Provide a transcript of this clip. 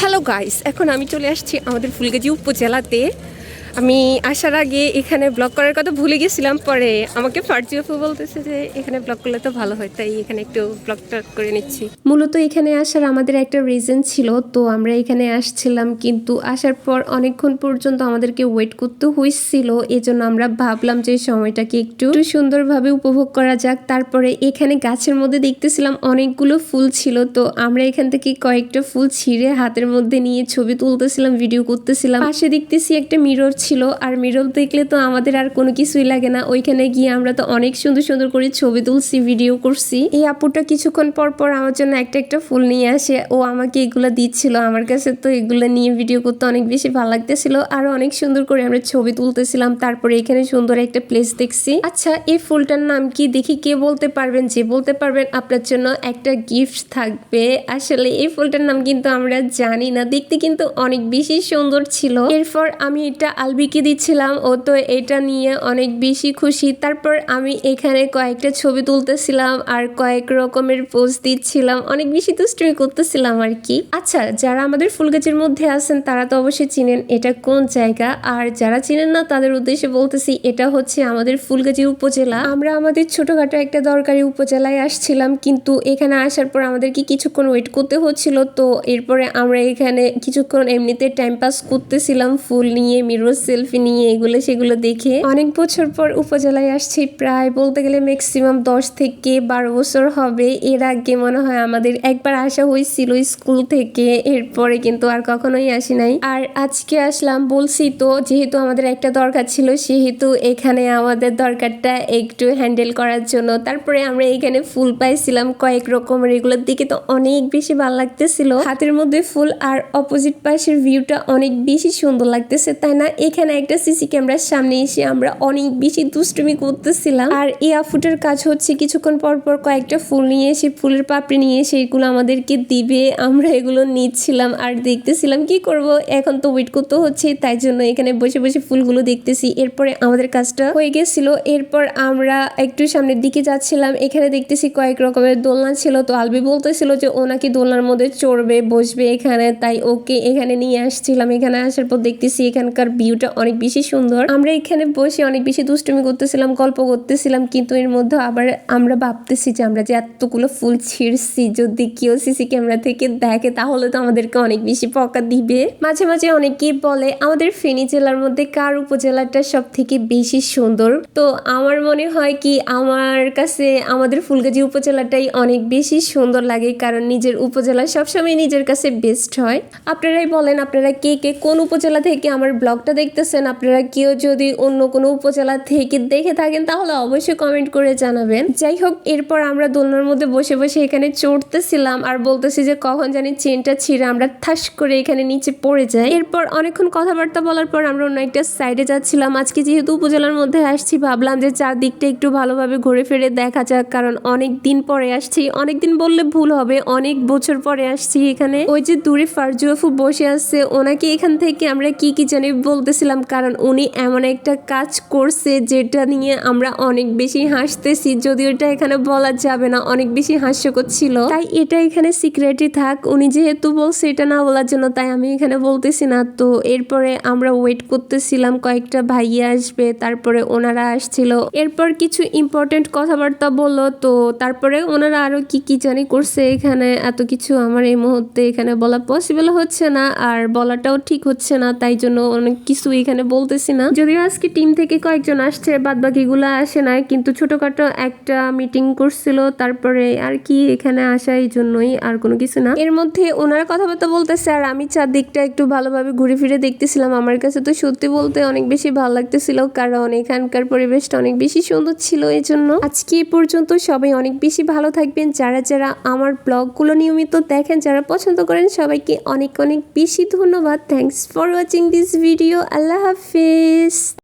Hello guys, এখন আমি চলে আসছি আমাদের ফুলগাজী উপজেলাতে। আমি আসার আগে এখানে ব্লগ করার কথা ভুলে গেছিলাম, পরে আমাকে ফার্জি আপু বলতেছে যে এখানে ব্লগ করলে তো ভালো হয়, তাই এখানে একটু ব্লগটা করে নিচ্ছি। মূলত এখানে আসার আমাদের একটা রিজন ছিল, তো আমরা এখানে আসছিলাম, কিন্তু আসার পর অনেকক্ষণ পর্যন্ত আমাদেরকে ওয়েট করতে হয়েছিল। এজন্য আমরা ভাবলাম যে সময়টাকে একটু সুন্দরভাবে উপভোগ করা যাক। তারপরে এখানে গাছের মধ্যে দেখতেছিলাম অনেকগুলো ফুল ছিল, তো আমরা এখান থেকে কয়েকটা ফুল ছিঁড়ে হাতের মধ্যে নিয়ে ছবি তুলতেছিলাম, ভিডিও করতেছিলাম। পাশে দেখতেছি একটা মিরর ছিল, আর মিরর দেখলে তো আমাদের আর কোনো কিছুই লাগে না। ওইখানে গিয়ে আমরা তো অনেক সুন্দর সুন্দর করে ছবি তুলছি, ভিডিও করছি। এই আপুটা কিছুক্ষণ পর পর আমার জন্য একটা একটা ফুল নিয়ে আসে, ও আমাকে এগুলো দিচ্ছিল। আমার কাছে তো এগুলো নিয়ে ভিডিও করতে অনেক বেশি ভালো লাগতেছিল, আর অনেক সুন্দর করে আমরা ছবি তুলতেছিলাম। তারপরে এখানে সুন্দর একটা প্লেস দেখছি। আচ্ছা, এই ফুলটার নাম কি দেখি কে বলতে পারবেন? যে বলতে পারবেন আপনার জন্য একটা গিফট থাকবে। আসলে এই ফুলটার নাম কিন্তু আমরা জানি না, দেখতে কিন্তু অনেক বেশি সুন্দর ছিল। এরপর আমি এটা আলবিকে দিচ্ছিলাম, ও তো এটা নিয়ে অনেক বেশি খুশি। তারপর আমি এখানে কয়েকটা ছবি তুলতেছিলাম আর কয়েক রকমের পোজ দিচ্ছিলাম, অনেক বেশি দুষ্টুমি করতেছিলাম আর কি। আচ্ছা, যারা আমাদের ফুলগাজীর মধ্যে আছেন তারা তো অবশ্যই চিনেন এটা কোন জায়গা, আর যারা চিনেন না তাদের উদ্দেশ্যে বলতেছি এটা হচ্ছে আমাদের ফুলগাজী উপজেলা। আমরা আমাদের ছোটখাটো একটা দরকারি উপজেলায় আসছিলাম, কিন্তু এখানে আসার পর আমাদেরকে কিছুক্ষণ ওয়েট করতে হচ্ছিল। তো এরপরে আমরা এখানে কিছুক্ষণ এমনিতে টাইম পাস করতেছিলাম, ফুল নিয়ে, মিরর সেলফি নিয়ে, এগুলো সেগুলো দেখে। অনেক বছর পর উপজেলায় আসছি, প্রায় বলতে গেলে ম্যাক্সিমাম 10 থেকে 12 বছর হবে। এর আগে মনে হয় আমাদের একবার আসা হয়েছিল স্কুল থেকে, এরপরে কিন্তু আর কখনোই আসি নাই। আর আজকে আসলাম, বলছি তো, যেহেতু আমাদের একটা দরকার ছিল, সেহেতু এখানে আমাদের দরকারটা একটু হ্যান্ডেল করার জন্য। তারপরে আমরা এখানে ফুল পাইছিলাম কয়েক রকমের, এগুলোর দিকে তো অনেক বেশি ভালো লাগতেছিল। হাতের মধ্যে ফুল আর অপোজিট পাশের ভিউটা অনেক বেশি সুন্দর লাগতেছে, তাই না? এখানে একটা সিসি ক্যামেরার সামনে এসে আমরা অনেক বেশি দুষ্টুমি করতেছিলাম। আর এই আফুটার কাজ হচ্ছে কিছুক্ষণ পর পর কয়েকটা ফুল নিয়ে এসে, ফুলের পাপড়ি নিয়ে এসে এগুলো আমাদেরকে দিবে। আমরা এগুলো নিচ্ছিলাম আর দেখতেছিলাম, কি করব, এখন তো ওয়েট করতে হচ্ছে, তাই জন্য এখানে বসে বসে ফুলগুলো দেখতেছি। এরপরে আমাদের কাজটা হয়ে গেছিল। এরপর আমরা একটু সামনের দিকে যাচ্ছিলাম, এখানে দেখতেছি কয়েক রকমের দোলনা ছিল। তো আলবি বলতেছিল যে ও নাকি দোলনার মধ্যে চড়বে, বসবে এখানে, তাই ওকে এখানে নিয়ে আসছিলাম। এখানে আসার পর দেখতেছি এখানকার ভিউটা অনেক বেশি সুন্দর। আমরা এখানে বসে অনেক বেশি দুষ্টুমি করতেছিলাম, গল্প করতেছিলাম, কিন্তু এর মধ্যে আবার আমরা ভাবতেছি যে আমরা যে এতগুলো ফুল ছিঁড়ছি, যদি কেউ সিসি ক্যামেরা থেকে দেখে তাহলে তো আমাদেরকে অনেক বেশি বকা দিবে। মাঝে মাঝে অনেকেই বলে আমাদের ফেনী জেলার মধ্যে কার উপজেলাটা সব থেকে বেশি সুন্দর। তো আমার মনে হয় কি, আমার কাছে আমাদের ফুলগাজী উপজেলাটাই অনেক বেশি সুন্দর লাগে, কারণ নিজের উপজেলা সবসময় নিজের কাছে বেস্ট হয়। আপনারাই বলেন, আপনারা কে কে কোন উপজেলা থেকে আমার ব্লগটা দেখতেছেন? আপনারা কেউ যদি অন্য কোনো উপজেলা থেকে দেখে থাকেন তাহলে অবশ্যই কমেন্ট করে জানাবেন। যাই হোক, এরপর আমরা দোলনার মধ্যে বসে বসে এখানে চড়তেছিলাম, আর বলতেছি যে কখন জানি চেনটা ছিঁড়ে আমরা ঠাস করে এখানে নিচে পড়ে যাই। এরপর অনেকক্ষণ কথাবার্তা বলার পর আমরা অন্য একটা সাইডে যাচ্ছিলাম। আজকে যেহেতু উপজেলার মধ্যে আসছি, ভাবলাম যে চারদিকটা একটু ভালোভাবে ঘুরে ফিরে দেখা যাক, কারণ অনেক দিন পরে আসছি। অনেক দিন বললে ভুল হবে, অনেক বছর পরে আসছি এখানে। ওই যে দূরে ফারজু আপু বসে আছে, ওনাকে এখান থেকে আমরা কি কি জানি বলতেছিলাম, কারণ উনি এমন একটা কাজ করছে যেটা নিয়ে আমরা অনেক বেশি হাসতেছি, যদিও এটা এখানে বলা যাবে না, অনেক বেশি হাস্যকর ছিল, তাই এটা এখানে সিক্রেটই থাক। উনি যেহেতু বলছে এটা না বলার জন্য, তাই আমি এখানে বলতেছি না। তো এরপরে আমরা ওয়েট করতেছিলাম কয়েকটা ভাইয়া আসবে, তারপরে ওনারা আসছিল। এরপর কিছু ইম্পর্টেন্ট কথাবার্তা বললো, তো তারপরে ওনারা আরো কি কি জানি করছে। এখানে এত কিছু আমার এই মুহূর্তে এখানে বলা পসিবল হচ্ছে না, আর বলাটাও ঠিক হচ্ছে না, তাই জন্য অনেক কিছু এখানে বলতেছি না। যদিও আজকে টিম থেকে কয়েকজন আসছে, বাদ বাকিগুলো আসে না, কিন্তু ছোটখাটো একটা মিটিং করছিল, তারপরে আর কি এখানে আসা, এই জন্যই, আর কোনো কিছু না। এর মধ্যে ওনারা কথাবার্তা বলতেছে আর আমি চারদিকটা একটু ভালোভাবে ঘুরে ফিরে দেখতেছিলাম। আমার কাছে তো সত্যি বলতে অনেক বেশি ভালো লাগতেছিল, কারণ এখানকার পরিবেশটা অনেক বেশি সুন্দর ছিল। এই জন্য আজকে এই পর্যন্ত। সবাই অনেক বেশি ভালো থাকবেন, যারা যারা আমার ব্লগগুলো নিয়মিত দেখেন, যারা পছন্দ করেন, সবাইকে অনেক অনেক বেশি ধন্যবাদ। Thanks for watching this video. Allah Hafiz.